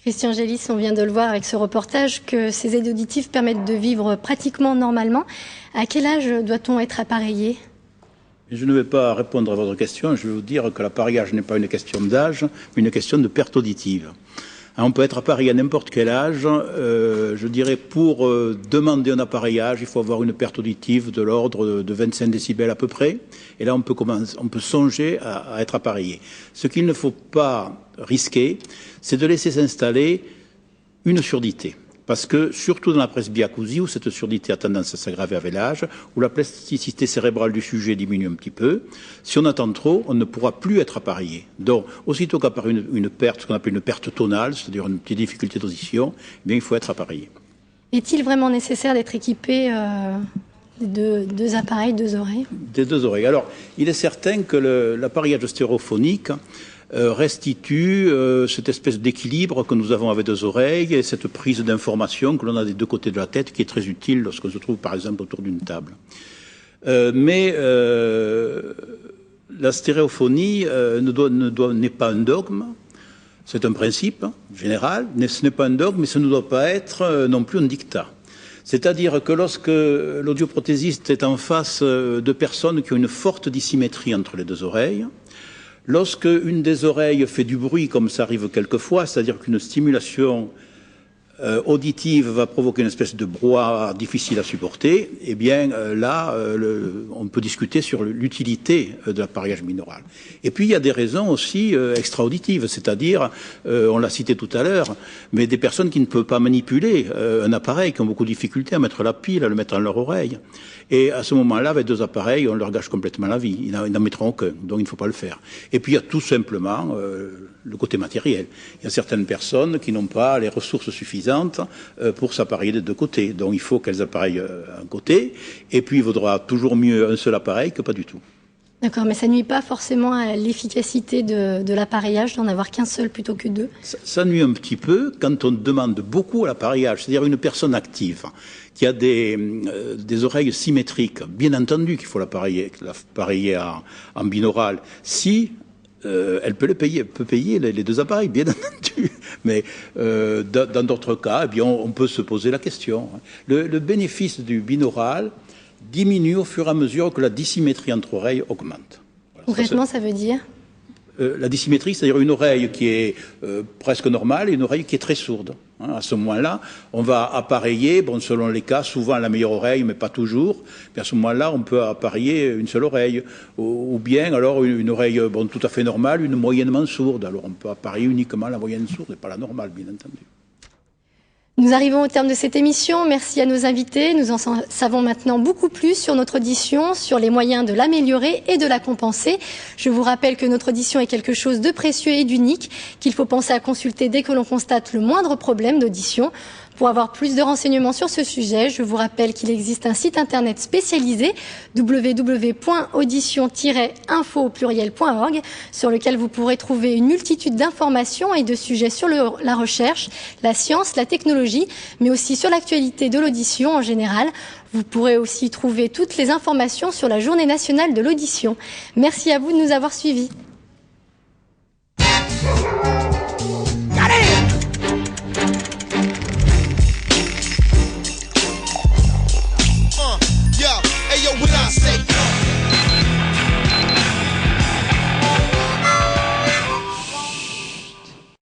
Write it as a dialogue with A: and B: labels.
A: Christian Gélis, on vient de le voir avec ce reportage, que ces aides auditives permettent de vivre pratiquement normalement. À quel âge doit-on être appareillé ?
B: Je ne vais pas répondre à votre question. Je vais vous dire que l'appareillage n'est pas une question d'âge, mais une question de perte auditive. On peut être appareillé à n'importe quel âge. Je dirais pour demander un appareillage, il faut avoir une perte auditive de l'ordre de 25 décibels à peu près. Et là, on peut songer à être appareillé. Ce qu'il ne faut pas risquer, c'est de laisser s'installer une surdité. Parce que, surtout dans la presbyacousie, où cette surdité a tendance à s'aggraver avec l'âge, où la plasticité cérébrale du sujet diminue un petit peu, si on attend trop, on ne pourra plus être appareillé. Donc, aussitôt qu'apparaît une perte, ce qu'on appelle une perte tonale, c'est-à-dire une petite difficulté d'audition, eh bien, il faut être appareillé.
A: Est-il vraiment nécessaire d'être équipé de deux appareils, deux oreilles ?
B: Des deux oreilles. Alors, il est certain que l'appareillage stéréophonique restitue cette espèce d'équilibre que nous avons avec deux oreilles et cette prise d'information que l'on a des deux côtés de la tête qui est très utile lorsqu'on se trouve par exemple autour d'une table. Mais la stéréophonie n'est pas un dogme, c'est un principe général, ce n'est pas un dogme, mais ce ne doit pas être non plus un dictat. C'est-à-dire que lorsque l'audioprothésiste est en face de personnes qui ont une forte dissymétrie entre les deux oreilles, lorsque une des oreilles fait du bruit, comme ça arrive quelquefois, c'est-à-dire qu'une stimulation auditive va provoquer une espèce de brouhaha difficile à supporter, eh bien là, on peut discuter sur l'utilité de l'appareillage binaural. Et puis il y a des raisons aussi extra-auditives, c'est-à-dire, on l'a cité tout à l'heure, mais des personnes qui ne peuvent pas manipuler un appareil, qui ont beaucoup de difficultés à mettre la pile, à le mettre dans leur oreille. Et à ce moment-là, avec deux appareils, on leur gâche complètement la vie. Ils n'en mettront aucun, donc il ne faut pas le faire. Et puis il y a tout simplement le côté matériel. Il y a certaines personnes qui n'ont pas les ressources suffisantes pour s'appareiller des deux côtés. Donc il faut qu'elles appareillent un côté, et puis il vaudra toujours mieux un seul appareil que pas du tout.
A: D'accord, mais ça ne nuit pas forcément à l'efficacité de l'appareillage d'en avoir qu'un seul plutôt que deux ?
B: Ça nuit un petit peu quand on demande beaucoup à l'appareillage, c'est-à-dire une personne active qui a des oreilles symétriques. Bien entendu qu'il faut l'appareiller en binaural. Si elle peut payer les deux appareils, bien entendu. Mais dans d'autres cas, eh bien, on peut se poser la question. Le bénéfice du binaural diminue au fur et à mesure que la dissymétrie entre oreilles augmente. Voilà,
A: concrètement, ça veut dire
B: la dissymétrie, c'est-à-dire une oreille qui est presque normale et une oreille qui est très sourde. À ce moment-là, on va appareiller, selon les cas, souvent la meilleure oreille, mais pas toujours. Puis à ce moment-là, on peut appareiller une seule oreille. Ou bien, alors, une oreille tout à fait normale, une moyennement sourde. Alors, on peut appareiller uniquement la moyenne sourde et pas la normale, bien entendu.
A: Nous arrivons au terme de cette émission. Merci à nos invités. Nous en savons maintenant beaucoup plus sur notre audition, sur les moyens de l'améliorer et de la compenser. Je vous rappelle que notre audition est quelque chose de précieux et d'unique, qu'il faut penser à consulter dès que l'on constate le moindre problème d'audition. Pour avoir plus de renseignements sur ce sujet, je vous rappelle qu'il existe un site internet spécialisé www.audition-info.org sur lequel vous pourrez trouver une multitude d'informations et de sujets sur la recherche, la science, la technologie, mais aussi sur l'actualité de l'audition en général. Vous pourrez aussi trouver toutes les informations sur la Journée nationale de l'audition. Merci à vous de nous avoir suivis.